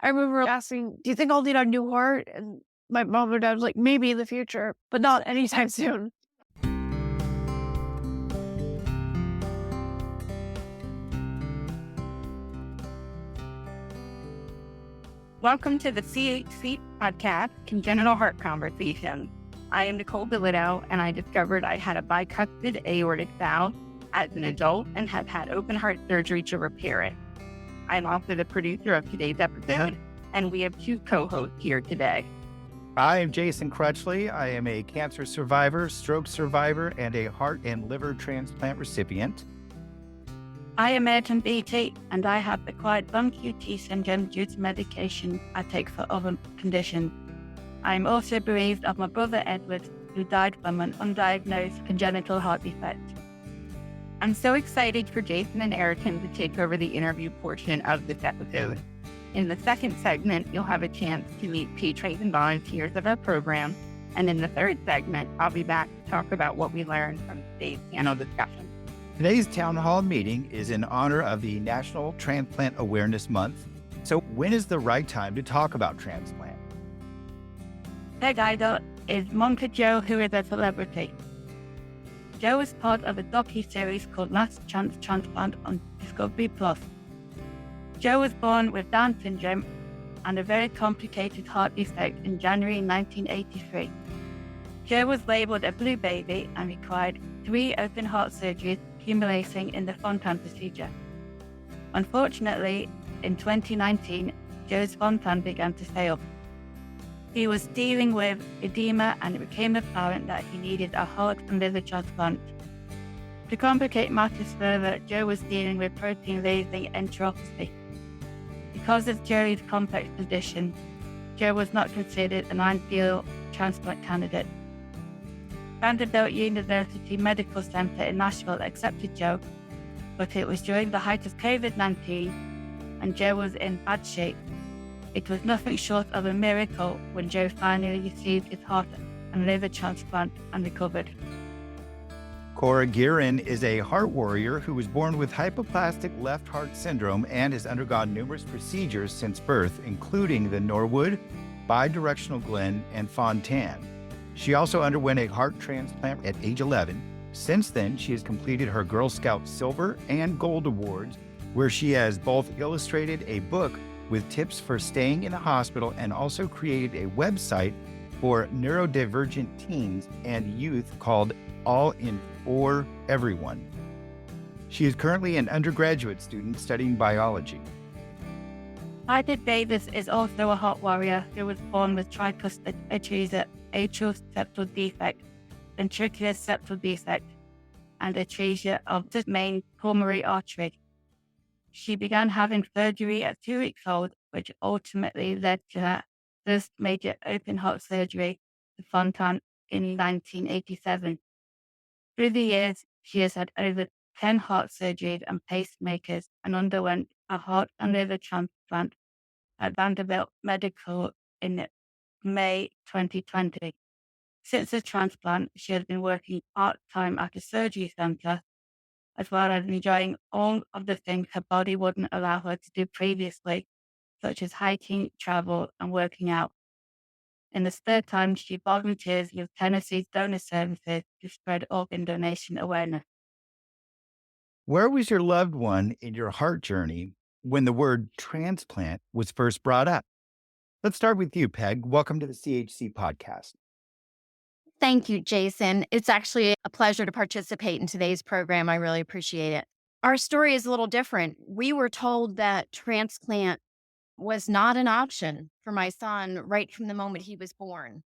I remember asking, do you think I'll need a new heart? And my mom and dad was like, maybe in the future, but not anytime soon. Welcome to the CHC podcast, Congenital Heart Conversations. I am Nicole Billito, and I discovered I had a bicuspid aortic valve as an adult and have had open heart surgery to repair it. I'm also the producer of today's episode, and we have two co-hosts here today. I am Jason Crutchley. I am a cancer survivor, stroke survivor, and a heart and liver transplant recipient. I am Ayrton Beatty, and I have acquired bone QT syndrome due to medication I take for other conditions. I am also bereaved of my brother Edward, who died from an undiagnosed congenital heart defect. I'm so excited for Jason and Ayrton to take over the interview portion of this episode. In the second segment, you'll have a chance to meet patrons and volunteers of our program. And in the third segment, I'll be back to talk about what we learned from today's panel discussion. Today's town hall meeting is in honor of the National Transplant Awareness Month. So when is the right time to talk about transplant? Their idol is Monka Joe, who is a celebrity. Joe is part of a docu-series called Last Chance Transplant on Discovery Plus. Joe was born with Down syndrome and a very complicated heart defect in January 1983. Joe was labeled a blue baby and required 3 open heart surgeries, accumulating in the Fontan procedure. Unfortunately, in 2019, Joe's Fontan began to fail. He was dealing with edema, and it became apparent that he needed a heart and liver transplant. To complicate matters further, Joe was dealing with protein-lacing enteropathy. Because of Joe's complex condition, Joe was not considered an ideal transplant candidate. Vanderbilt University Medical Center in Nashville accepted Joe, but it was during the height of COVID-19, and Joe was in bad shape. It was nothing short of a miracle when Joe finally received his heart and liver transplant and recovered. Cora Guerin is a heart warrior who was born with hypoplastic left heart syndrome and has undergone numerous procedures since birth, including the Norwood, bidirectional Glenn, and Fontan. She also underwent a heart transplant at age 11. Since then, she has completed her Girl Scout Silver and Gold Awards, where she has both illustrated a book with tips for staying in the hospital and also created a website for neurodivergent teens and youth called All In For Everyone. She is currently an undergraduate student studying biology. Eitl Davis is also a heart warrior who was born with tricuspid atresia, atrial septal defect, ventricular septal defect, and atresia of the main pulmonary artery. She began having surgery at 2 weeks old, which ultimately led to her first major open heart surgery, the Fontan, in 1987. Through the years, she has had over 10 heart surgeries and pacemakers and underwent a heart and liver transplant at Vanderbilt Medical in May 2020. Since the transplant, she has been working part-time at a surgery center, as well as enjoying all of the things her body wouldn't allow her to do previously, such as hiking, travel, and working out. In the spare time, she volunteers with Tennessee's donor services to spread organ donation awareness. Where was your loved one in your heart journey when the word transplant was first brought up? Let's start with you, Peg. Welcome to the CHC podcast. Thank you, Jason. It's actually a pleasure to participate in today's program. I really appreciate it. Our story is a little different. We were told that transplant was not an option for my son right from the moment he was born.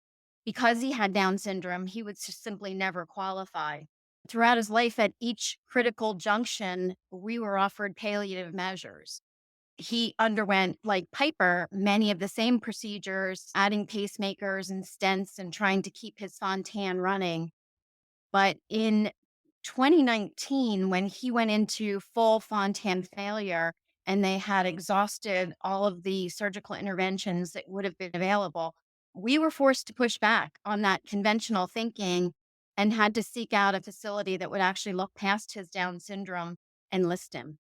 Because he had Down syndrome, he would just simply never qualify. Throughout his life, at each critical junction, we were offered palliative measures. He underwent, like Piper, many of the same procedures, adding pacemakers and stents and trying to keep his Fontan running. But in 2019, when he went into full Fontan failure and they had exhausted all of the surgical interventions that would have been available, we were forced to push back on that conventional thinking and had to seek out a facility that would actually look past his Down syndrome and list him.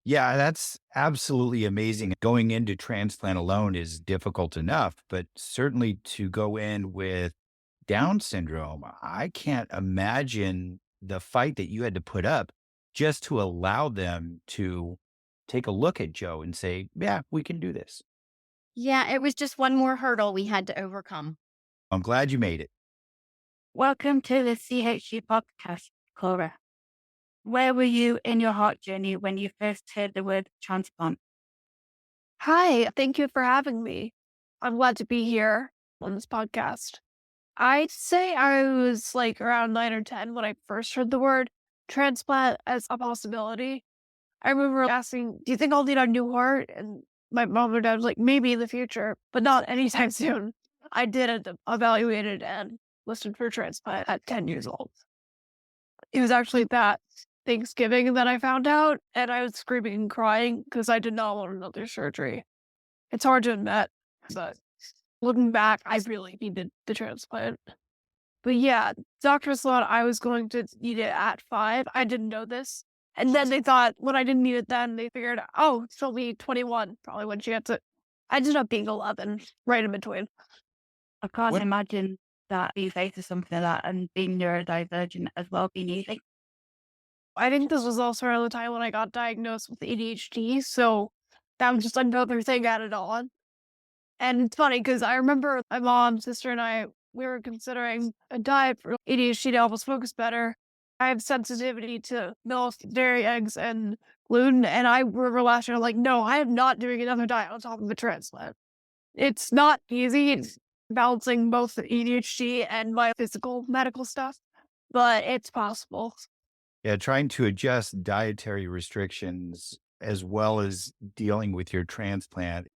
Yeah, that's absolutely amazing. Going into transplant alone is difficult enough, but certainly to go in with Down syndrome, I can't imagine the fight that you had to put up just to allow them to take a look at Joe and say, yeah, we can do this. Yeah, it was just one more hurdle we had to overcome. I'm glad you made it. Welcome to the CHG podcast, Cora. Where were you in your heart journey when you first heard the word transplant? Hi, thank you for having me. I'm glad to be here on this podcast. I'd say I was like around 9 or 10 when I first heard the word transplant as a possibility. I remember asking, "Do you think I'll need a new heart?" And my mom and dad was like, "Maybe in the future, but not anytime soon." I did it, evaluated, and listed for transplant at 10 years old. It was actually that Thanksgiving that I found out, and I was screaming and crying because I did not want another surgery. It's hard to admit, but looking back, I really needed the transplant. But yeah, doctors thought I was going to need it at 5. I didn't know this. And then they thought when I didn't need it then, they figured, oh, she'll be 21 probably when she gets it. I ended up being 11, right in between. I can't What? imagine that being faced with something like that and being neurodivergent as well being easy. I think this was also around the time when I got diagnosed with ADHD. So that was just another thing added on. And it's funny because I remember my mom, sister, and I, we were considering a diet for ADHD to help us focus better. I have sensitivity to milk, dairy, eggs, and gluten. And I remember last year, like, no, I am not doing another diet on top of a transplant. It's not easy. It's balancing both the ADHD and my physical medical stuff, but it's possible. Yeah, trying to adjust dietary restrictions as well as dealing with your transplant.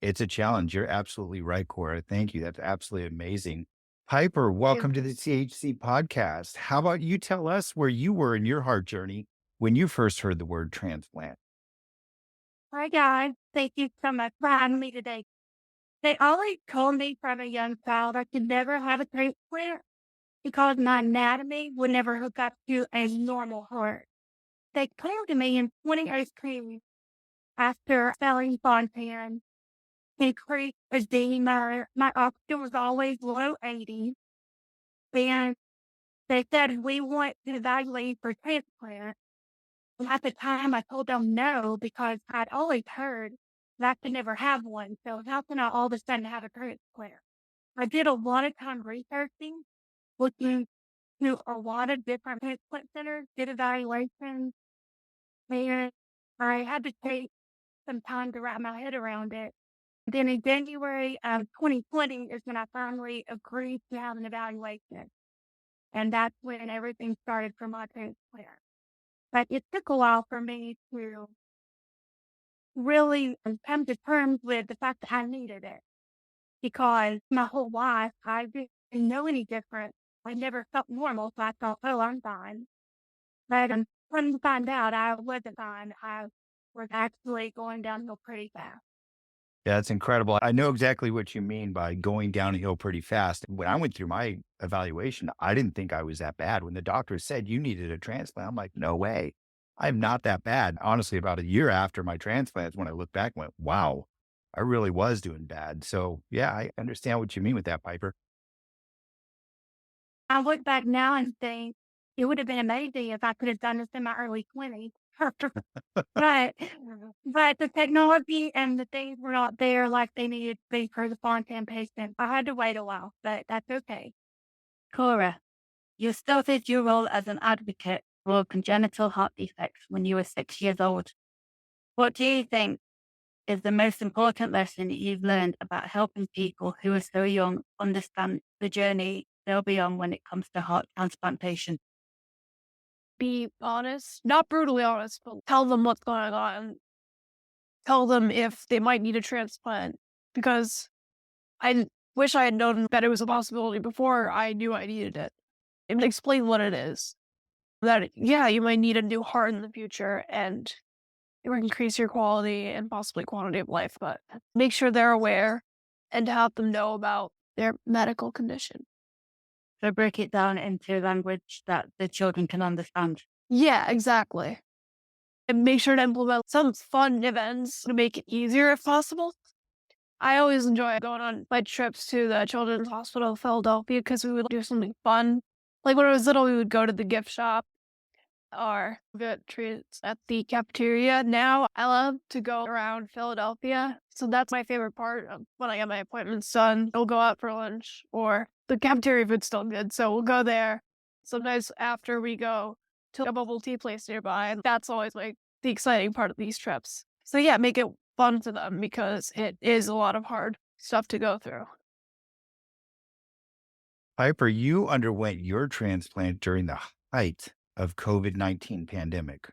It's a challenge. You're absolutely right, Cora. Thank you. That's absolutely amazing. Piper, welcome to the CHC podcast. How about you tell us where you were in your heart journey when you first heard the word transplant? Hi guys, thank you so much for having me today. They always told me from a young child I could never have a transplant because my anatomy would never hook up to a normal heart. They came to me in 2018 after failing Fontan, increased edema. My oxygen was always low 80s, and they said, we want to evaluate for transplant. And at the time, I told them no because I'd always heard that I could never have one. So how can I all of a sudden have a transplant? I did a lot of time researching, looking to a lot of different transplant centers, did evaluations, and I had to take some time to wrap my head around it. Then in January of 2020 is when I finally agreed to have an evaluation. And that's when everything started for my transplant. But it took a while for me to really come to terms with the fact that I needed it because my whole life I didn't know any different. I never felt normal, so I thought, oh, I'm fine. But come to find out, I wasn't fine. I was actually going downhill pretty fast. Yeah, that's incredible. I know exactly what you mean by going downhill pretty fast. When I went through my evaluation, I didn't think I was that bad. When the doctor said you needed a transplant, I'm like, no way. I'm not that bad. Honestly, about a year after my transplant, when I look back and went, wow, I really was doing bad. So, yeah, I understand what you mean with that, Piper. I look back now and think it would have been amazing if I could have done this in my early 20s. But the technology and the things were not there like they needed to be for the Fontan patient. I had to wait a while, but that's okay. Cora, you started your role as an advocate for congenital heart defects when you were 6 years old. What do you think is the most important lesson you've learned about helping people who are so young understand the journey they'll be on when it comes to heart transplantation? Be honest, not brutally honest, but tell them what's going on. Tell them if they might need a transplant because I wish I had known that it was a possibility before I knew I needed it. And explain what it is. That, yeah, you might need a new heart in the future and it will increase your quality and possibly quantity of life, but make sure they're aware and to help them know about their medical condition. So break it down into language that the children can understand. Yeah, exactly. and make sure to implement some fun events to make it easier if possible. I always enjoy going on my trips to the Children's Hospital of Philadelphia because we would do something fun. Like when I was little, we would go to the gift shop or get treats at the cafeteria. Now I love to go around Philadelphia. So that's my favorite part of when I get my appointments done. We'll go out for lunch or the cafeteria food's still good. So we'll go there. Sometimes after we go to a bubble tea place nearby. And that's always like the exciting part of these trips. So yeah, make it fun to them because it is a lot of hard stuff to go through. Piper, you underwent your transplant during the height of COVID-19 pandemic.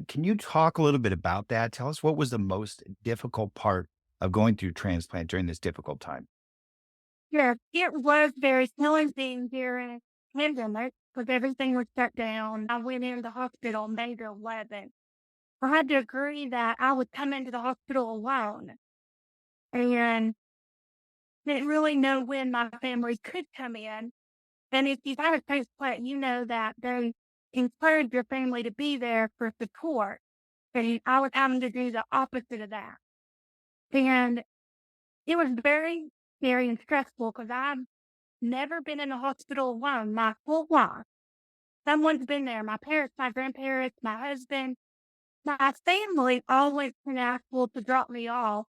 Can you talk a little bit about that? Tell us what was the most difficult part of going through transplant during this difficult time? Yeah, it was very challenging during the pandemic because everything was shut down. I went in the hospital May the 11th. I had to agree that I would come into the hospital alone and didn't really know when my family could come in. And if you've had a transplant, you know that they encourage your family to be there for support. And I was having to do the opposite of that. And it was very scary and stressful because I've never been in a hospital alone my whole life. Someone's been there. My parents, my grandparents, my husband, my family all went to Nashville to drop me off.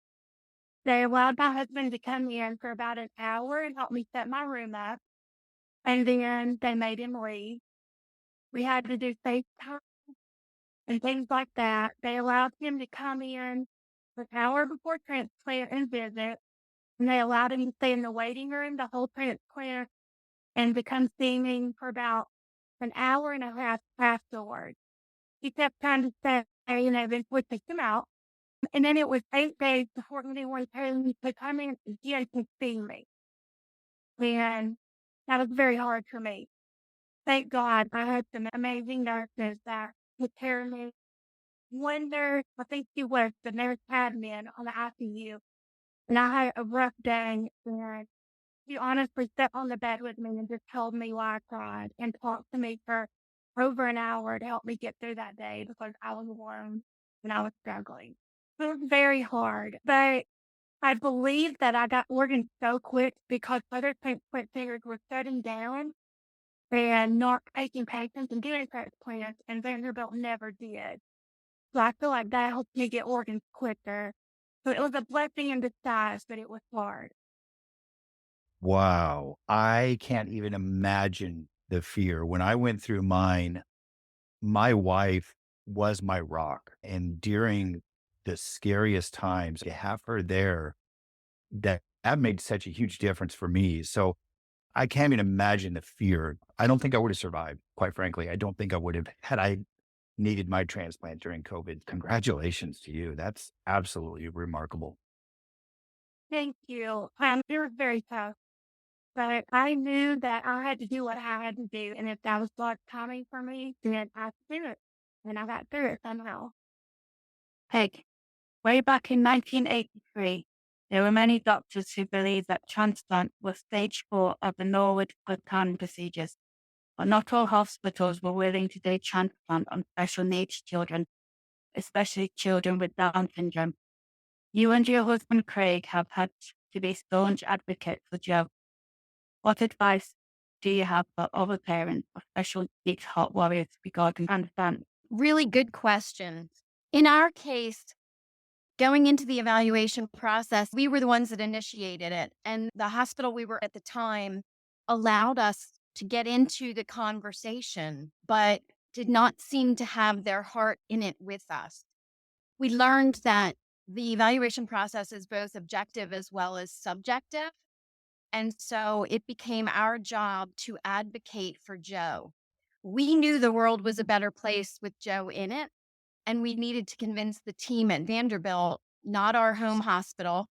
They allowed my husband to come in for about an hour and help me set my room up. And then they made him leave. We had to do FaceTime and things like that. They allowed him to come in an hour before transplant and visit. And they allowed him to stay in the waiting room the whole transplant and to come see me for about an hour and a half afterwards. He kept trying to say, eventually picked him out. And then it was 8 days before anyone came to come in again to see me. And that was very hard for me. Thank God I had some amazing nurses that took care of me. One nurse, I think she was the nurse admin on the ICU, and I had a rough day, and she honestly sat on the bed with me and just told me why I cried and talked to me for over an hour to help me get through that day because I was alone and I was struggling. It was very hard, but I believe that I got organs so quick because other transplant centers were shutting down and not taking patients and doing transplants, and Vanderbilt never did. So I feel like that helped me get organs quicker. So it was a blessing in disguise, but it was hard. Wow. I can't even imagine the fear. When I went through mine, my wife was my rock. And during the scariest times, to have her there, that made such a huge difference for me. So I can't even imagine the fear. I don't think I would have survived, quite frankly. I don't think I would have had I needed my transplant during COVID. Congratulations to you. That's absolutely remarkable. Thank you. It was very tough, but I knew that I had to do what I had to do. And if that was God's timing for me, then I could do it. And I got through it somehow. Peg, way back in 1983, there were many doctors who believed that transplant was stage 4 of the Norwood Plan procedures, but not all hospitals were willing to do transplant on special needs children, especially children with Down syndrome. You and your husband Craig have had to be staunch advocates for Joe. What advice do you have for other parents of special needs heart warriors regarding transplant? Really good question. In our case, going into the evaluation process, we were the ones that initiated it. And the hospital we were at the time allowed us to get into the conversation, but did not seem to have their heart in it with us. We learned that the evaluation process is both objective as well as subjective. And so it became our job to advocate for Joe. We knew the world was a better place with Joe in it, and we needed to convince the team at Vanderbilt, not our home hospital,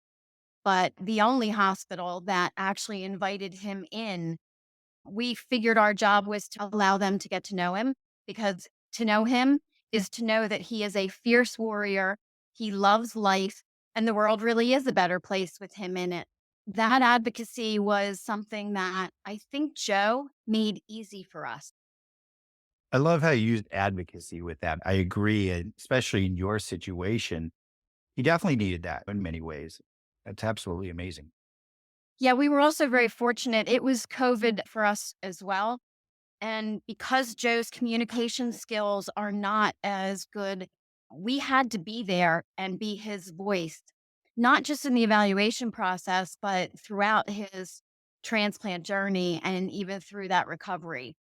but the only hospital that actually invited him in. We figured our job was to allow them to get to know him, because to know him is to know that he is a fierce warrior. He loves life, and the world really is a better place with him in it. That advocacy was something that I think Joe made easy for us. I love how you used advocacy with that. I agree. And especially in your situation, you definitely needed that in many ways. That's absolutely amazing. Yeah, we were also very fortunate. It was COVID for us as well. And because Joe's communication skills are not as good, we had to be there and be his voice, not just in the evaluation process, but throughout his transplant journey and even through that recovery.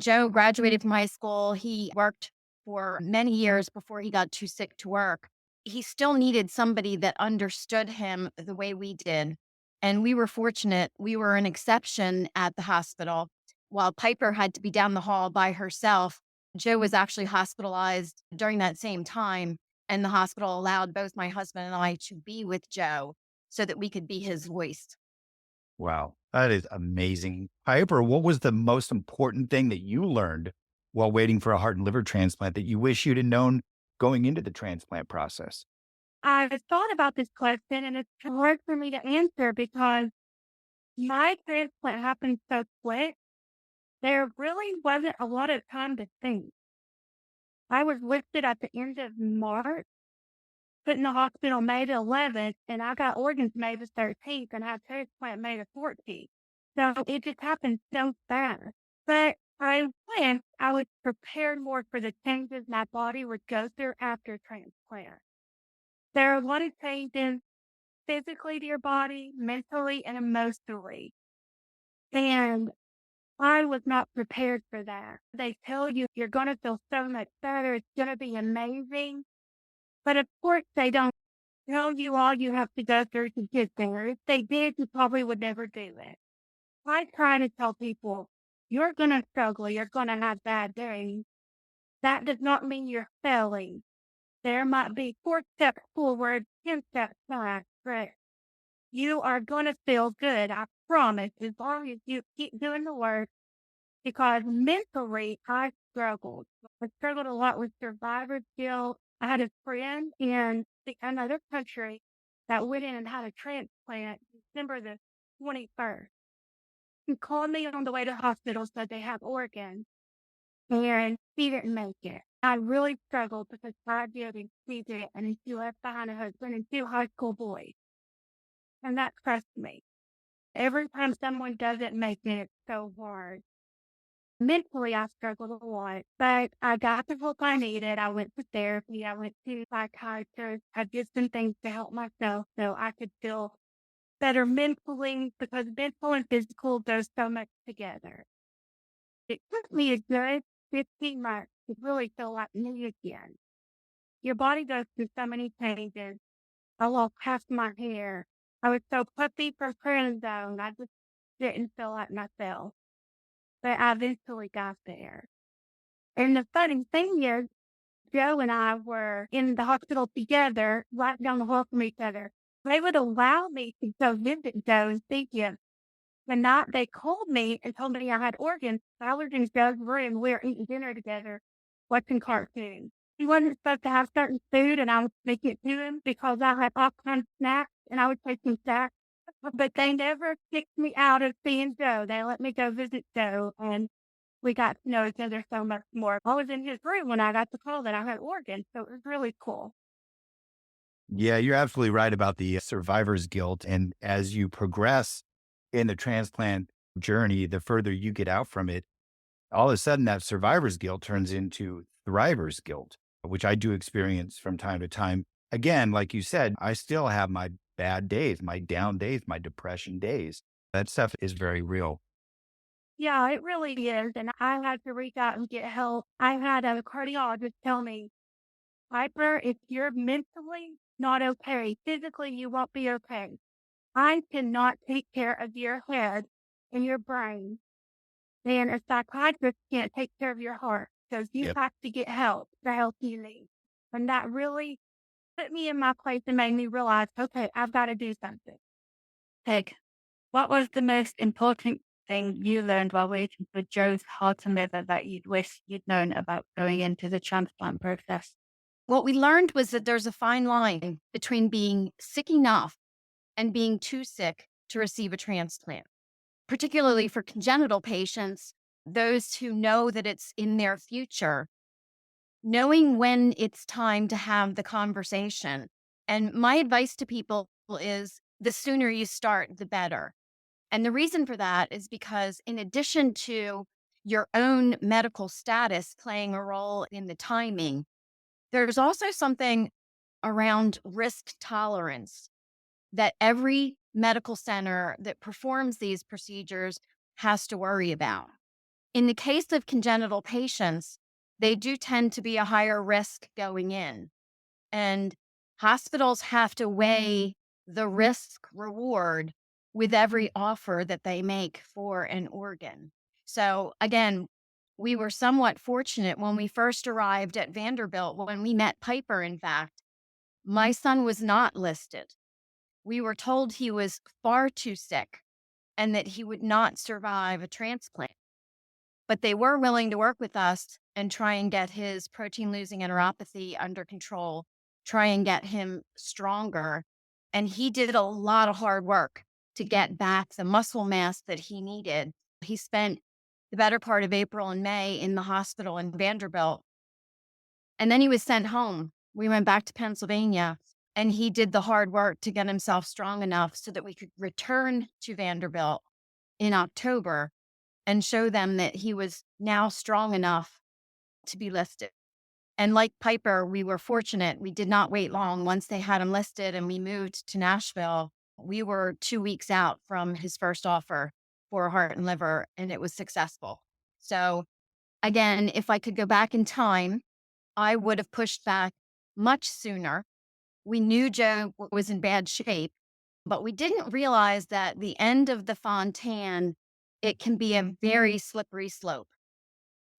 Joe graduated from high school. He worked for many years before he got too sick to work. He still needed somebody that understood him the way we did. And we were fortunate. We were an exception at the hospital. While Piper had to be down the hall by herself, Joe was actually hospitalized during that same time. And the hospital allowed both my husband and I to be with Joe so that we could be his voice. Wow. That is amazing. Piper, what was the most important thing that you learned while waiting for a heart and liver transplant that you wish you'd have known going into the transplant process? I've thought about this question and it's hard for me to answer because my transplant happened so quick. There really wasn't a lot of time to think. I was lifted at the end of March, put in the hospital May the 11th, and I got organs May the 13th and had transplant May the 14th. So it just happened so fast. But I wish I was prepared more for the changes my body would go through after transplant. There are a lot of changes physically to your body, mentally, and emotionally. And I was not prepared for that. They tell you you're going to feel so much better. It's going to be amazing. But of course, they don't tell you all you have to go through to get there. If they did, you probably would never do it. I try to tell people you're going to struggle. You're going to have bad days. That does not mean you're failing. There might be 4 steps forward, 10 steps back, but you are going to feel good. I promise, as long as you keep doing the work. Because mentally, I struggled. I struggled a lot with survivor's guilt. I had a friend in another country that went in and had a transplant December the 21st. He called me on the way to the hospital, said they have organs, and she didn't make it. I really struggled because I did and she did, and she left behind a husband and 2 high school boys. And that crushed me. Every time someone doesn't make it, it's so hard. Mentally, I struggled a lot, but I got the help I needed. I went to therapy. I went to psychiatrists. I did some things to help myself so I could feel better mentally because mental and physical go so much together. It took me a good 15 months to really feel like me again. Your body goes through so many changes. I lost half my hair. I was so puffy for prednisone. I just didn't feel like myself. But I eventually got there. And the funny thing is, Joe and I were in the hospital together, right down the hall from each other. They would allow me to go visit Joe and see him. The night they called me and told me I had organs, I was in Joe's room. We were eating dinner together, watching cartoons. He wasn't supposed to have certain food, and I would make it to him because I had all kinds of snacks, and I would take some snacks. But they never kicked me out of seeing Joe. They let me go visit Joe, and we got to know each other so much more. I was in his room when I got the call that I had organs, so it was really cool. Yeah, you're absolutely right about the survivor's guilt. And as you progress in the transplant journey, the further you get out from it, all of a sudden that survivor's guilt turns into thriver's guilt, which I do experience from time to time. Again, like you said, I still have my bad days, my down days, my depression days. That stuff is very real. Yeah, it really is. And I had to reach out and get help. I had a cardiologist tell me, Piper, if you're mentally not okay, physically you won't be okay. I cannot take care of your head and your brain. And a psychiatrist can't take care of your heart. So you Yep. have to get help, the help you need. And that really put me in my place and made me realize, okay, I've got to do something. Peg, what was the most important thing you learned while waiting for Joe's heart and liver that you'd wish you'd known about going into the transplant process? What we learned was that there's a fine line between being sick enough and being too sick to receive a transplant. Particularly for congenital patients, those who know that it's in their future, knowing when it's time to have the conversation. And my advice to people is the sooner you start, the better. And the reason for that is because, in addition to your own medical status playing a role in the timing, there's also something around risk tolerance that every medical center that performs these procedures has to worry about. In the case of congenital patients, they do tend to be a higher risk going in. And hospitals have to weigh the risk reward with every offer that they make for an organ. So, again, we were somewhat fortunate when we first arrived at Vanderbilt. When we met Piper, in fact, my son was not listed. We were told he was far too sick and that he would not survive a transplant. But they were willing to work with us and try and get his protein losing enteropathy under control, try and get him stronger. And he did a lot of hard work to get back the muscle mass that he needed. He spent the better part of April and May in the hospital in Vanderbilt. And then he was sent home. We went back to Pennsylvania and he did the hard work to get himself strong enough so that we could return to Vanderbilt in October and show them that he was now strong enough to be listed. And like Piper, we were fortunate. We did not wait long. Once they had him listed and we moved to Nashville, we were 2 weeks out from his first offer for heart and liver, and it was successful. So again, if I could go back in time, I would have pushed back much sooner. We knew Joe was in bad shape, but we didn't realize that the end of the Fontan, it can be a very slippery slope.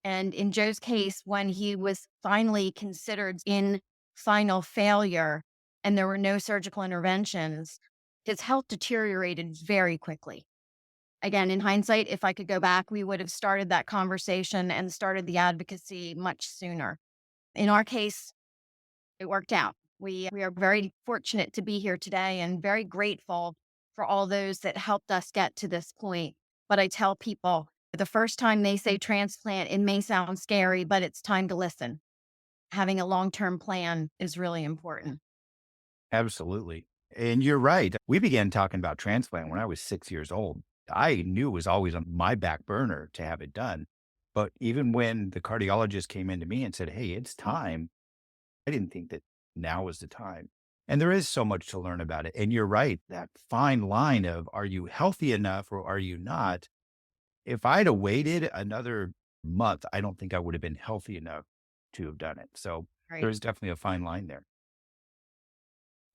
And in Joe's case, when he was finally considered in final failure and there were no surgical interventions, his health deteriorated very quickly. Again, in hindsight, if I could go back, we would have started that conversation and started the advocacy much sooner. In our case, it worked out. We are very fortunate to be here today and very grateful for all those that helped us get to this point. But I tell people, the first time they say transplant, it may sound scary, but it's time to listen. Having a long-term plan is really important. Absolutely. And you're right. We began talking about transplant when I was 6 years old. I knew it was always on my back burner to have it done. But even when the cardiologist came into me and said, "Hey, it's time," I didn't think that now was the time. And there is so much to learn about it. And you're right, that fine line of, are you healthy enough or are you not? If I'd have waited another month, I don't think I would have been healthy enough to have done it. So Right. there's definitely a fine line there.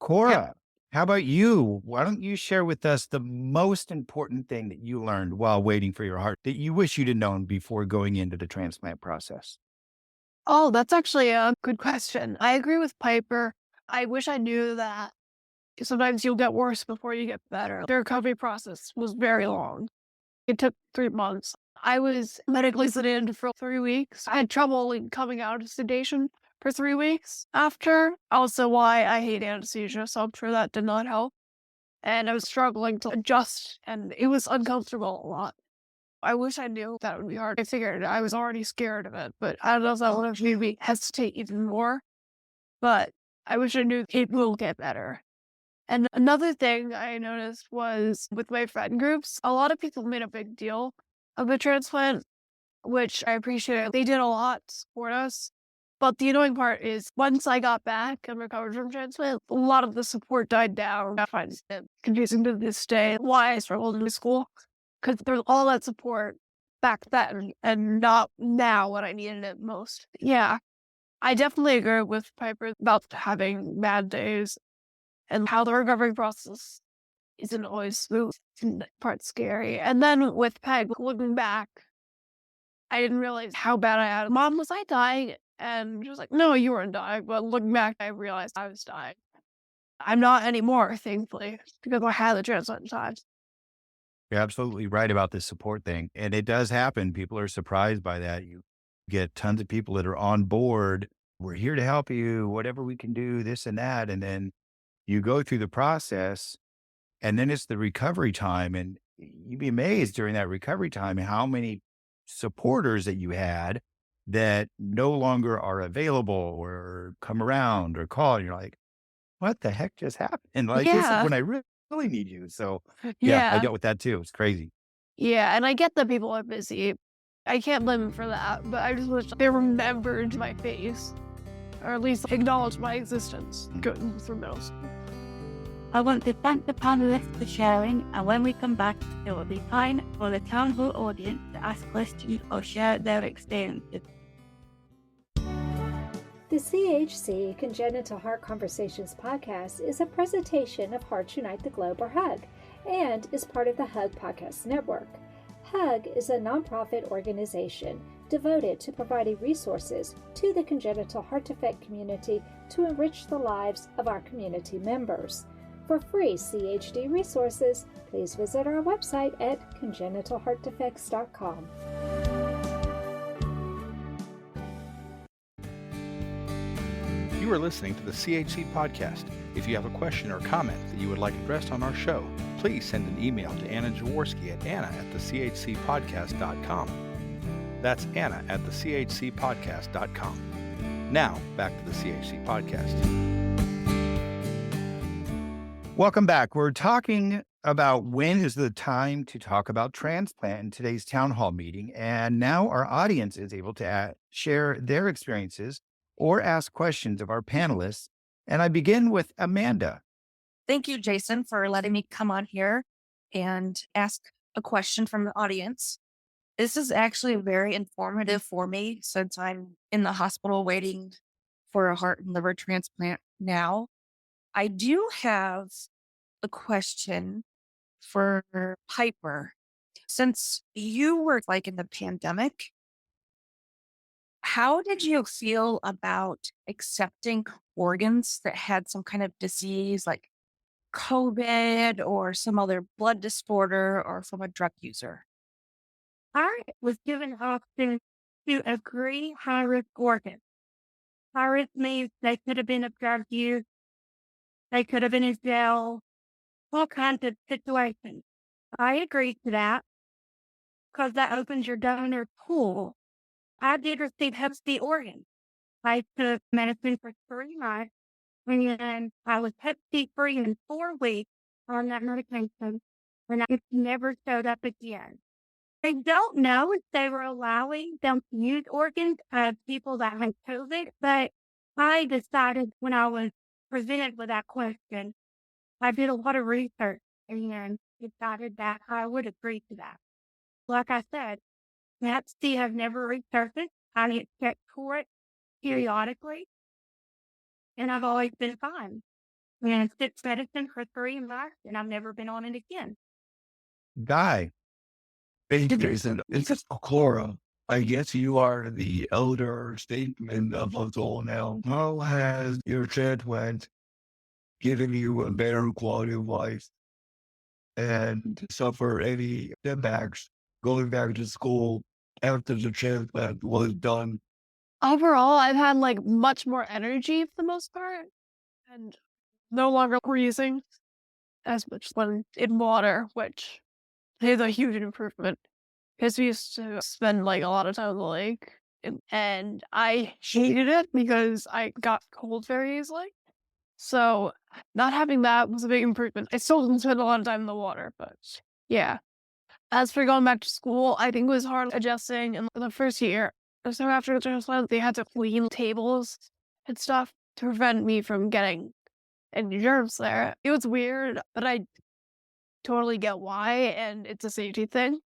Yep. Cora, how about you? Why don't you share with us the most important thing that you learned while waiting for your heart that you wish you'd have known before going into the transplant process? Oh, that's actually a good question. I agree with Piper. I wish I knew that sometimes you'll get worse before you get better. The recovery process was very long. It took 3 months. I was medically sedated for 3 weeks. I had trouble coming out of sedation for 3 weeks after. Also, why I hate anesthesia, so I'm sure that did not help. And I was struggling to adjust, and it was uncomfortable a lot. I wish I knew that would be hard. I figured I was already scared of it, but I don't know if that would have made me hesitate even more. But I wish I knew it will get better. And another thing I noticed was with my friend groups, a lot of people made a big deal of the transplant, which I appreciate. They did a lot to support us. But the annoying part is once I got back and recovered from transplant, a lot of the support died down. I find it confusing to this day why I struggled in school because there's all that support back then and not now when I needed it most. Yeah, I definitely agree with Piper about having bad days and how the recovery process isn't always smooth and that part's scary. And then with Peg, looking back, I didn't realize how bad I had. Mom, was I dying? And she was like, no, you weren't dying. But looking back, I realized I was dying. I'm not anymore, thankfully, because I had the transplant time. You're absolutely right about this support thing. And it does happen. People are surprised by that. You get tons of people that are on board. We're here to help you, whatever we can do, this and that. And then you go through the process, and then it's the recovery time. And you'd be amazed during that recovery time how many supporters that you had that no longer are available or come around or call. And you're like, what the heck just happened? Like, this is Yeah. when I really need you. So, yeah, I Yeah. dealt with that too. It's crazy. Yeah, and I get that people are busy. I can't blame them for that, but I just wish they remembered my face, or at least acknowledged my existence going through middle school. I want to thank the panelists for sharing, and when we come back, there will be time for the town hall audience to ask questions or share their experiences. The CHC Congenital Heart Conversations podcast is a presentation of Hearts Unite the Globe, or HUG, and is part of the HUG Podcast Network. HUG is a nonprofit organization devoted to providing resources to the congenital heart defect community to enrich the lives of our community members. For free CHD resources, please visit our website at congenitalheartdefects.com. You are listening to the CHC podcast. If you have a question or comment that you would like addressed on our show, please send an email to Anna Jaworski at anna@thechcpodcast.com. That's anna@thechcpodcast.com. Now, back to the CHC podcast. Welcome back. We're talking about when is the time to talk about transplant in today's town hall meeting. And now our audience is able to share their experiences or ask questions of our panelists. And I begin with Amanda. Thank you, Jason, for letting me come on here and ask a question from the audience. This is actually very informative for me since I'm in the hospital waiting for a heart and liver transplant now. I do have a question for Piper. Since you were like in the pandemic, how did you feel about accepting organs that had some kind of disease like COVID or some other blood disorder or from a drug user? I was given an option to agree high-risk organs. High-risk means they could have been a drug use, they could have been in jail, all kinds of situations. I agreed to that because that opens your donor pool. I did receive Hep C organs. I took medicine for 3 months, and then I was Hep C free in 4 weeks on that medication, and it never showed up again. I don't know if they were allowing them to use organs of people that had COVID, but I decided when I was presented with that question, I did a lot of research and decided that I would agree to that. Like I said, Hep C has never resurfaced. I get checked for it periodically, and I've always been fine. And took medicine for 3 months, and I've never been on it again. Guy. Hey, Jason, this is Cora. I guess you are the elder statement of us all now. How has your transplant given you a better quality of life and suffer any setbacks going back to school after the transplant was done? Overall, I've had like much more energy for the most part and no longer freezing as much when in water, which is a huge improvement because we used to spend like a lot of time on the lake and I hated it because I got cold very easily. So not having that was a big improvement. I still didn't spend a lot of time in the water, but yeah. As for going back to school, I think it was hard adjusting in the first year. So after the transplant, they had to clean tables and stuff to prevent me from getting any germs there. It was weird, but I totally get why, and it's a safety thing.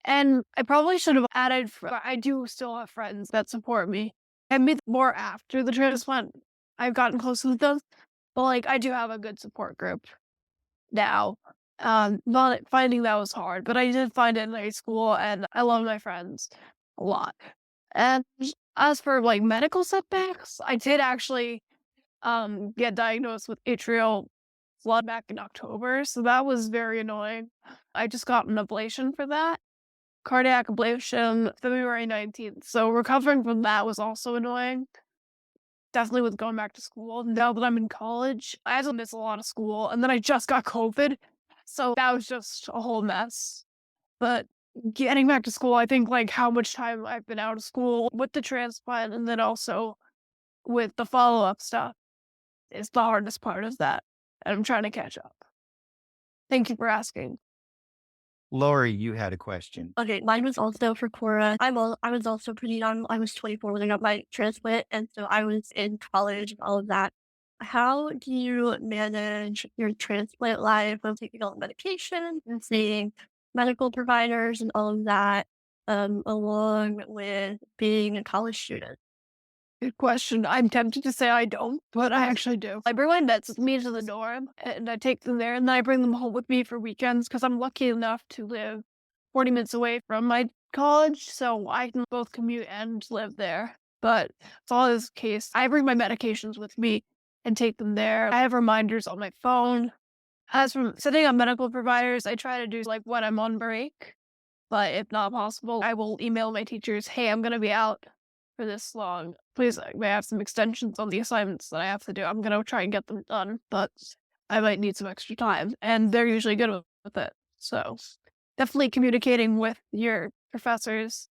And I probably should have added, I do still have friends that support me. I made more after the transplant. I've gotten close with them, but like I do have a good support group now. Not finding that was hard, but I did find it in high school, and I love my friends a lot. And as for like medical setbacks, I did actually get diagnosed with atrial flood back in October, so that was very annoying. I just got an ablation for that, cardiac ablation, February 19th. So recovering from that was also annoying. Definitely with going back to school. Now that I'm in college, I had to miss a lot of school, and then I just got COVID, so that was just a whole mess. But getting back to school, I think like how much time I've been out of school with the transplant and then also with the follow-up stuff is the hardest part of that. And I'm trying to catch up. Thank you for asking. Lori, you had a question. Okay, mine was also for Cora. I was also pretty young. I was 24 when I got my transplant, and so I was in college and all of that. How do you manage your transplant life of taking all the medication and seeing medical providers and all of that, along with being a college student? Good question. I'm tempted to say I don't, but I actually do. I bring my meds with me to the dorm and I take them there and then I bring them home with me for weekends because I'm lucky enough to live 40 minutes away from my college, so I can both commute and live there. But it's always the case. I bring my medications with me and take them there. I have reminders on my phone. As for setting up medical providers, I try to do like when I'm on break. But if not possible, I will email my teachers, hey, I'm going to be out for this long. Please, may I have some extensions on the assignments that I have to do? I'm going to try and get them done, but I might need some extra time. And they're usually good with it. So definitely communicating with your professors.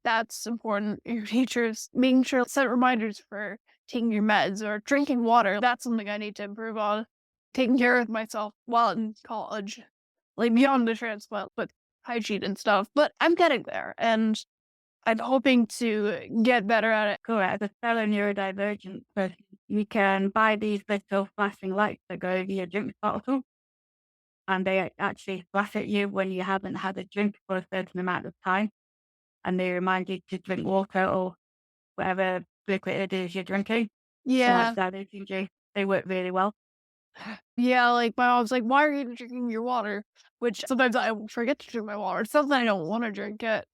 That's important. Your teachers, making sure to set reminders for taking your meds or drinking water. That's something I need to improve on. Taking care of myself while in college, like beyond the transplant, but hygiene and stuff, but I'm getting there and I'm hoping to get better at it. Correct. As a fellow neurodivergent person, you can buy these little flashing lights that go over your drink bottle, and they actually flash at you when you haven't had a drink for a certain amount of time, and they remind you to drink water or whatever liquid it is you're drinking. Yeah. They work really well. Yeah, like my mom's like, why are you drinking your water? Which sometimes I forget to drink my water. It's something I don't want to drink it.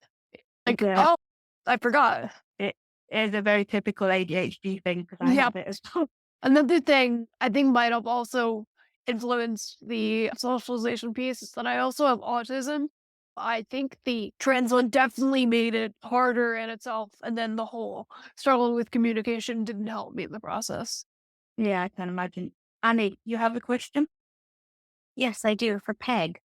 Like, Yeah. oh, I forgot. It is a very typical ADHD thing because I Yeah. have it as well. Another thing I think might have also influenced the socialization piece is that I also have autism. I think the transplant definitely made it harder in itself, and then the whole struggle with communication didn't help me in the process. Yeah, I can imagine. Annie, you have a question? Yes, I do for Peg.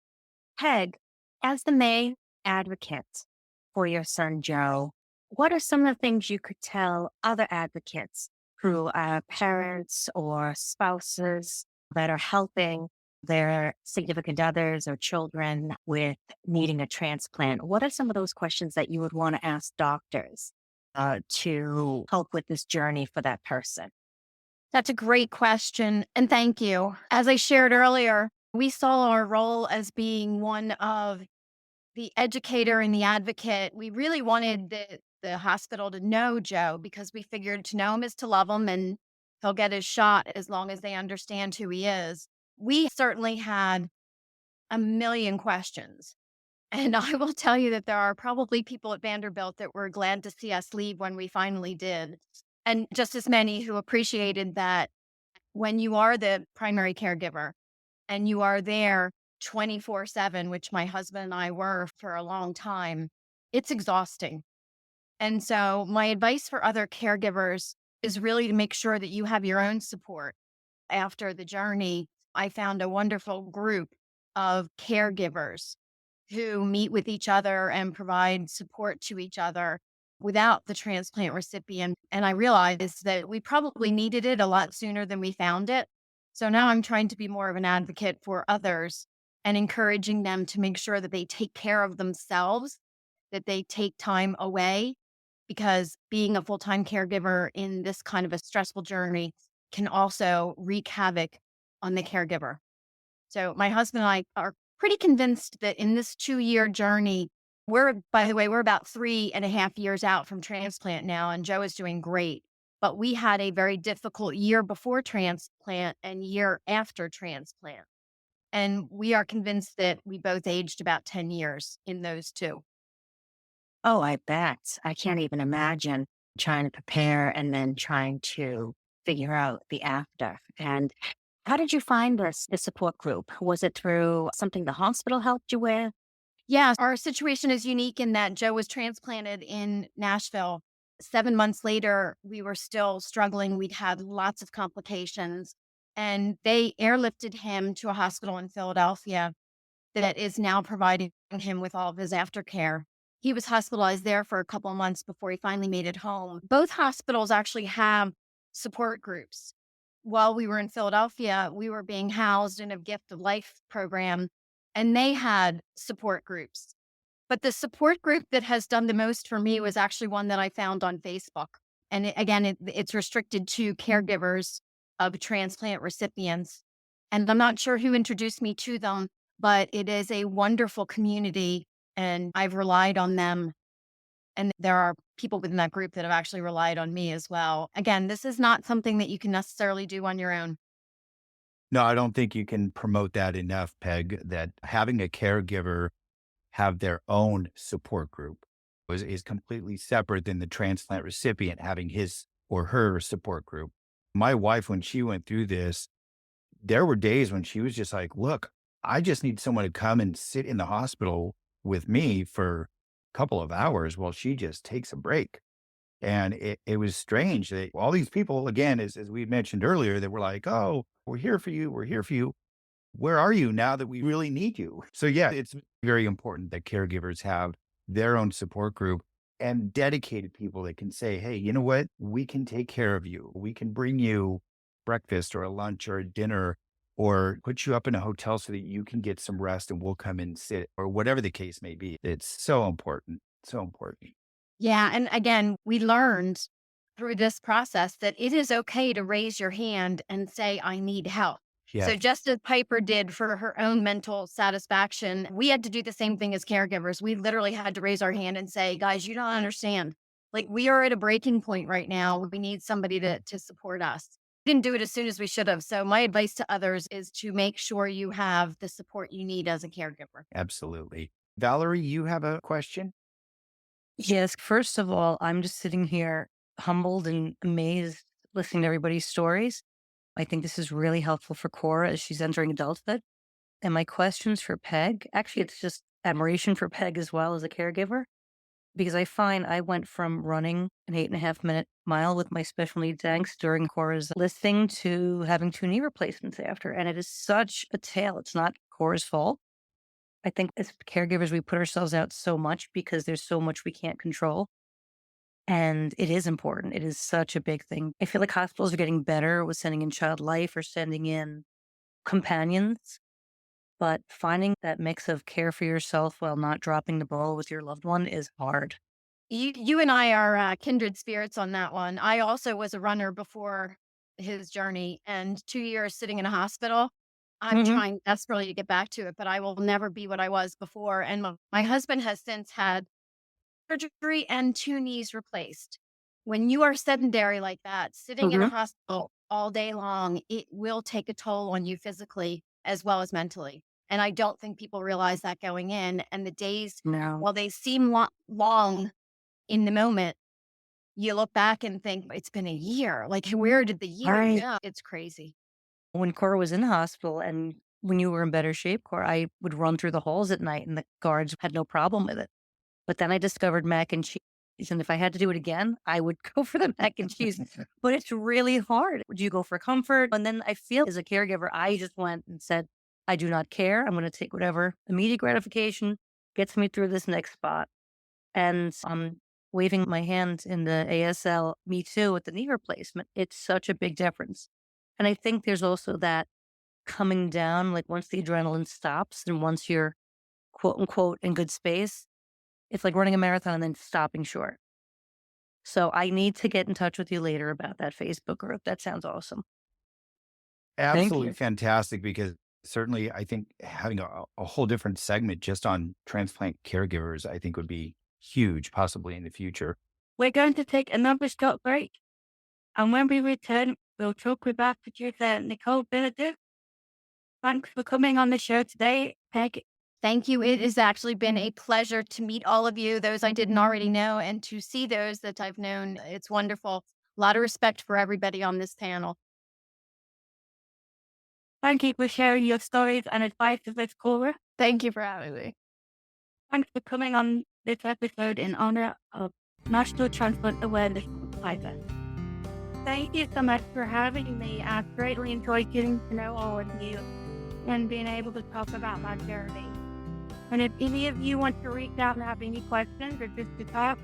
Peg, as the main advocate for your son Joe, what are some of the things you could tell other advocates who are parents or spouses that are helping their significant others or children with needing a transplant? What are some of those questions that you would want to ask doctors to help with this journey for that person? That's a great question. And thank you. As I shared earlier, we saw our role as being one of the educator and the advocate. We really wanted the hospital to know Joe because we figured to know him is to love him and he'll get his shot as long as they understand who he is. We certainly had a million questions. And I will tell you that there are probably people at Vanderbilt that were glad to see us leave when we finally did. And just as many who appreciated that when you are the primary caregiver and you are there 24/7, which my husband and I were for a long time, it's exhausting. And so my advice for other caregivers is really to make sure that you have your own support after the journey. I found a wonderful group of caregivers who meet with each other and provide support to each other without the transplant recipient. And I realized that we probably needed it a lot sooner than we found it. So now I'm trying to be more of an advocate for others and encouraging them to make sure that they take care of themselves, that they take time away, because being a full-time caregiver in this kind of a stressful journey can also wreak havoc on the caregiver. So my husband and I are pretty convinced that in this 2-year journey, by the way, we're about 3.5 years out from transplant now, and Joe is doing great. But we had a very difficult year before transplant and year after transplant. And we are convinced that we both aged about 10 years in those two. Oh, I bet. I can't even imagine trying to prepare and then trying to figure out the after. And how did you find the support group? Was it through something the hospital helped you with? Yeah, our situation is unique in that Joe was transplanted in Nashville. 7 months later, we were still struggling. We'd had lots of complications, and they airlifted him to a hospital in Philadelphia. that is now providing him with all of his aftercare. He was hospitalized there for a couple of months before he finally made it home. Both hospitals actually have support groups. While we were in Philadelphia, we were being housed in a gift of life program, and they had support groups. But the support group that has done the most for me was actually one that I found on Facebook. And it's restricted to caregivers of transplant recipients. And I'm not sure who introduced me to them, but it is a wonderful community, and I've relied on them. And there are people within that group that have actually relied on me as well. Again, this is not something that you can necessarily do on your own. No, I don't think you can promote that enough, Peg, that having a caregiver have their own support group is completely separate than the transplant recipient having his or her support group. My wife, when she went through this, there were days when she was just like, look, I just need someone to come and sit in the hospital with me for a couple of hours while she just takes a break. And it was strange that all these people, again, as we mentioned earlier, that were like, oh, we're here for you. We're here for you. Where are you now that we really need you? So, yeah, it's very important that caregivers have their own support group and dedicated people that can say, hey, you know what? We can take care of you. We can bring you breakfast or a lunch or a dinner or put you up in a hotel so that you can get some rest and we'll come and sit or whatever the case may be. It's so important. So important. Yeah. And again, we learned through this process that it is okay to raise your hand and say, I need help. Yeah. So just as Piper did for her own mental satisfaction, we had to do the same thing as caregivers. We literally had to raise our hand and say, guys, you don't understand. Like, we are at a breaking point right now. We need somebody to support us. We didn't do it as soon as we should have. So my advice to others is to make sure you have the support you need as a caregiver. Absolutely. Valerie, you have a question? Yes. First of all, I'm just sitting here humbled and amazed listening to everybody's stories. I think this is really helpful for Cora as she's entering adulthood. And my questions for Peg, actually, it's just admiration for Peg as well as a caregiver, because I find I went from running an 8.5 minute mile with my special needs angst during Cora's listing to having 2 knee replacements after. And it is such a tale. It's not Cora's fault. I think as caregivers, we put ourselves out so much because there's so much we can't control. And it is important. It is such a big thing. I feel like hospitals are getting better with sending in child life or sending in companions, but finding that mix of care for yourself while not dropping the ball with your loved one is hard. You and I are kindred spirits on that one. I also was a runner before his journey, and 2 years sitting in a hospital. I'm trying desperately to get back to it, but I will never be what I was before. And my husband has since had surgery and 2 knees replaced. When you are sedentary like that, sitting in a hospital all day long, it will take a toll on you physically as well as mentally. And I don't think people realize that going in. And the days, No. while they seem long in the moment, you look back and think it's been a year. Like, where did the year Right. go? It's crazy. When Cora was in the hospital and when you were in better shape, Cora, I would run through the halls at night and the guards had no problem with it. But then I discovered mac and cheese. And if I had to do it again, I would go for the mac and cheese. But it's really hard. Do you go for comfort? And then I feel as a caregiver, I just went and said, I do not care. I'm going to take whatever immediate gratification gets me through this next spot. And I'm waving my hand in the ASL, me too, with the knee replacement. It's such a big difference. And I think there's also that coming down, like once the adrenaline stops and once you're quote unquote in good space, it's like running a marathon and then stopping short. So I need to get in touch with you later about that Facebook group. That sounds awesome. Absolutely you. fantastic because certainly I think having a whole different segment just on transplant caregivers, I think would be huge, possibly in the future. We're going to take another short break. And when we return, we'll talk with our producer, Nicole Benedict. Thanks for coming on the show today, Peg. Thank you. It has actually been a pleasure to meet all of you, those I didn't already know, and to see those that I've known. It's wonderful. A lot of respect for everybody on this panel. Thank you for sharing your stories and advice with us, Cora. Thank you for having me. Thanks for coming on this episode in honor of National Transplant Awareness Month. Thank you so much for having me. I've greatly enjoyed getting to know all of you. and being able to talk about my journey. And if any of you want to reach out and have any questions or just to talk,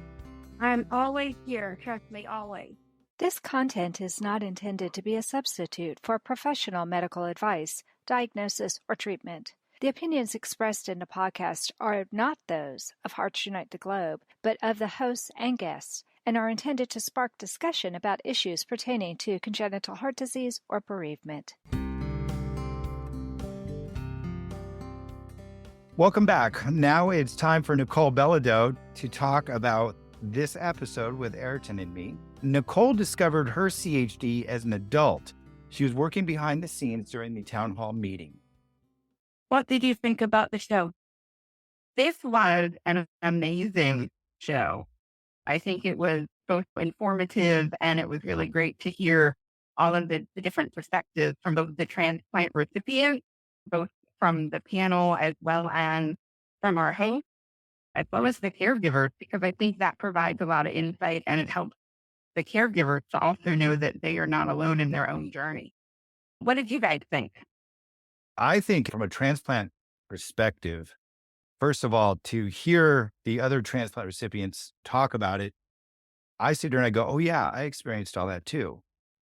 I'm always here. Trust me, always. This content is not intended to be a substitute for professional medical advice, diagnosis, or treatment. The opinions expressed in the podcast are not those of Hearts Unite the Globe, but of the hosts and guests, and are intended to spark discussion about issues pertaining to congenital heart disease or bereavement. Welcome back. Now it's time for Nicole Bellido to talk about this episode with Ayrton and me. Nicole discovered her CHD as an adult. She was working behind the scenes during the town hall meeting. What did you think about the show? This was an amazing show. I think it was both informative and it was really great to hear all of the different perspectives from both the transplant recipient, both from the panel as well as from our host, as well as the caregivers, because I think that provides a lot of insight and it helps the caregivers to also know that they are not alone in their own journey. What did you guys think? I think from a transplant perspective, first of all, to hear the other transplant recipients talk about it, I sit there and I go, oh yeah, I experienced all that too.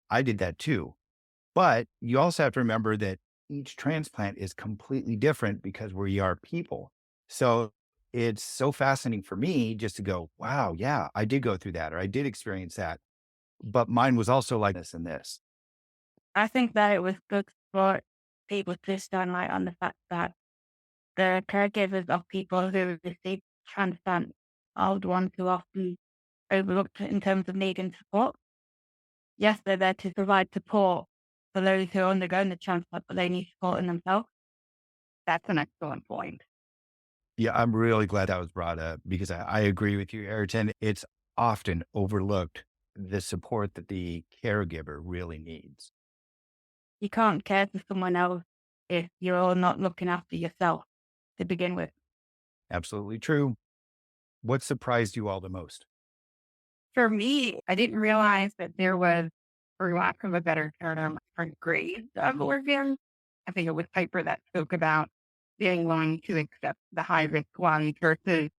I did that too. But you also have to remember that each transplant is completely different because we are people. So it's so fascinating for me just to go, wow, yeah, I did go through that or I did experience that. But mine was also like this and this. I think that it was good for people to shine light on the fact that the caregivers of people who receive transplant are the ones who are often overlooked in terms of needing support. Yes, they're there to provide support for those who are undergoing the transplant, but they need support in themselves. That's an excellent point. Yeah, I'm really glad that was brought up because I agree with you, Ayrton. It's often overlooked the support that the caregiver really needs. You can't care for someone else if you're not looking after yourself to begin with. Absolutely true. What surprised you all the most? For me, I didn't realize that there was, for lack of a better term, different grades of organs. I think it was Piper that spoke about being willing to accept the high risk one versus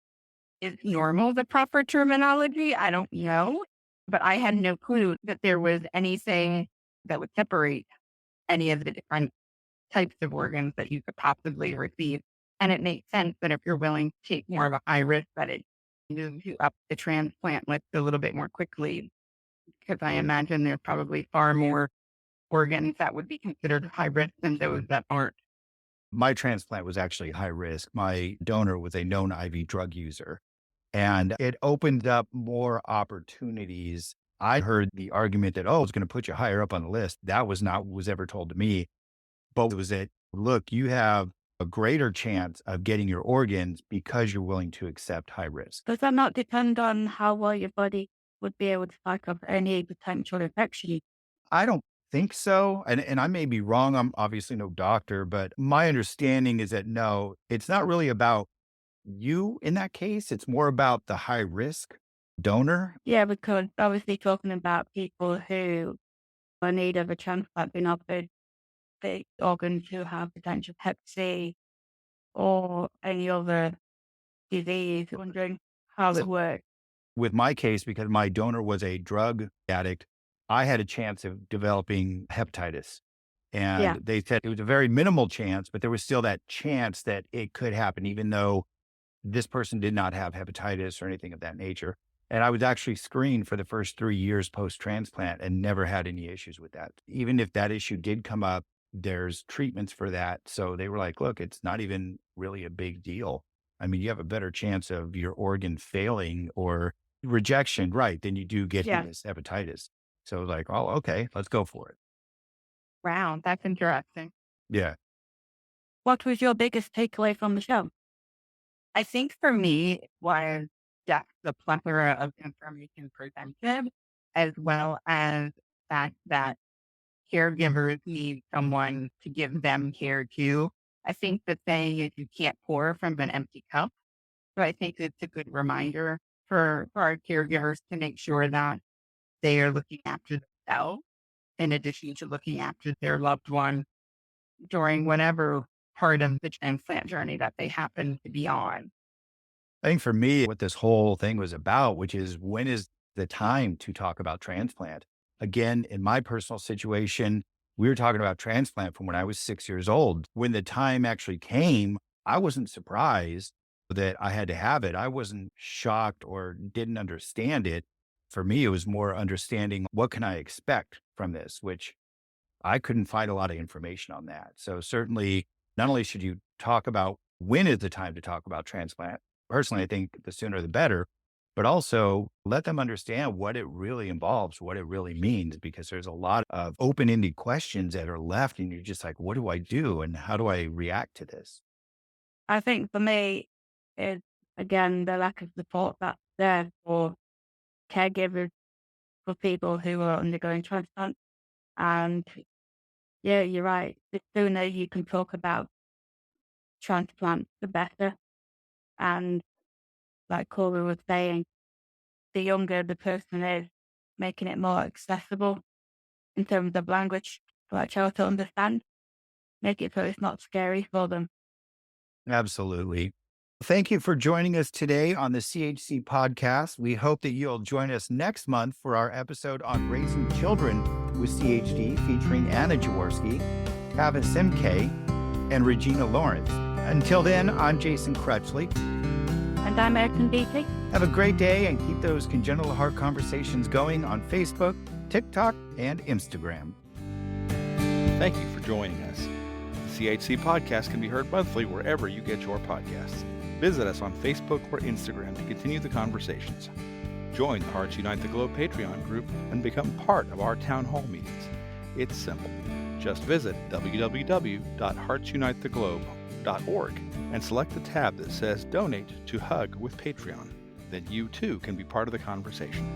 is normal the proper terminology? I don't know. But I had no clue that there was anything that would separate any of the different types of organs that you could possibly receive. And it makes sense that if you're willing to take more of a high risk, that it moves you up the transplant list a little bit more quickly. Because I imagine there's probably far more organs that would be considered high risk than those that aren't. My transplant was actually high risk. My donor was a known IV drug user, and it opened up more opportunities. I heard the argument that, oh, it's going to put you higher up on the list. That was not what was ever told to me. But it was that, look, you have a greater chance of getting your organs because you're willing to accept high risk. Does that not depend on how well your body would be able to fight off any potential infection? I don't think so. And I may be wrong. I'm obviously no doctor, but my understanding is that no, it's not really about you in that case. It's more about the high risk donor. Yeah, because obviously talking about people who are in need of a transplant being offered the organs who have potential hep C or any other disease, wondering how it works. With my case, because my donor was a drug addict, I had a chance of developing hepatitis. And they said it was a very minimal chance, but there was still that chance that it could happen, even though this person did not have hepatitis or anything of that nature. And I was actually screened for the first 3 years post-transplant and never had any issues with that. Even if that issue did come up, there's treatments for that. So they were like, look, it's not even really a big deal. I mean, you have a better chance of your organ failing or rejection, right, than you do getting this hepatitis. So like, oh, okay, let's go for it. Wow, that's interesting. Yeah. What was your biggest takeaway from the show? I think for me, it was just the plethora of information presented, as well as the fact that caregivers need someone to give them care too. I think the saying is you can't pour from an empty cup. So I think it's a good reminder for our caregivers to make sure that they are looking after themselves in addition to looking after their loved one during whatever part of the transplant journey that they happen to be on. I think for me, what this whole thing was about, which is when is the time to talk about transplant? Again, in my personal situation, we were talking about transplant from when I was 6 years old. When the time actually came, I wasn't surprised that I had to have it. I wasn't shocked or didn't understand it. For me, it was more understanding what can I expect from this, which I couldn't find a lot of information on that. So certainly, not only should you talk about when is the time to talk about transplant, personally, I think the sooner the better, but also let them understand what it really involves, what it really means, because there's a lot of open-ended questions that are left and you're just like, what do I do? And how do I react to this? I think for me, it's again the lack of support that's there for caregivers for people who are undergoing transplant. And yeah, you're right. The sooner you can talk about transplant, the better. And like Cora was saying, the younger the person is, making it more accessible in terms of language for a child to understand, make it so it's not scary for them. Absolutely. Thank you for joining us today on the CHC podcast. We hope that you'll join us next month for our episode on raising children with CHD featuring Anna Jaworski, Tavis Simke, and Regina Lawrence. Until then, I'm Jason Crutchley. And I'm Erickson Beatley. Have a great day and keep those congenital heart conversations going on Facebook, TikTok, and Instagram. Thank you for joining us. The CHC podcast can be heard monthly wherever you get your podcasts. Visit us on Facebook or Instagram to continue the conversations. Join the Hearts Unite the Globe Patreon group and become part of our town hall meetings. It's simple. Just visit www.heartsunitetheglobe.org and select the tab that says Donate to Hug with Patreon. Then you too can be part of the conversation.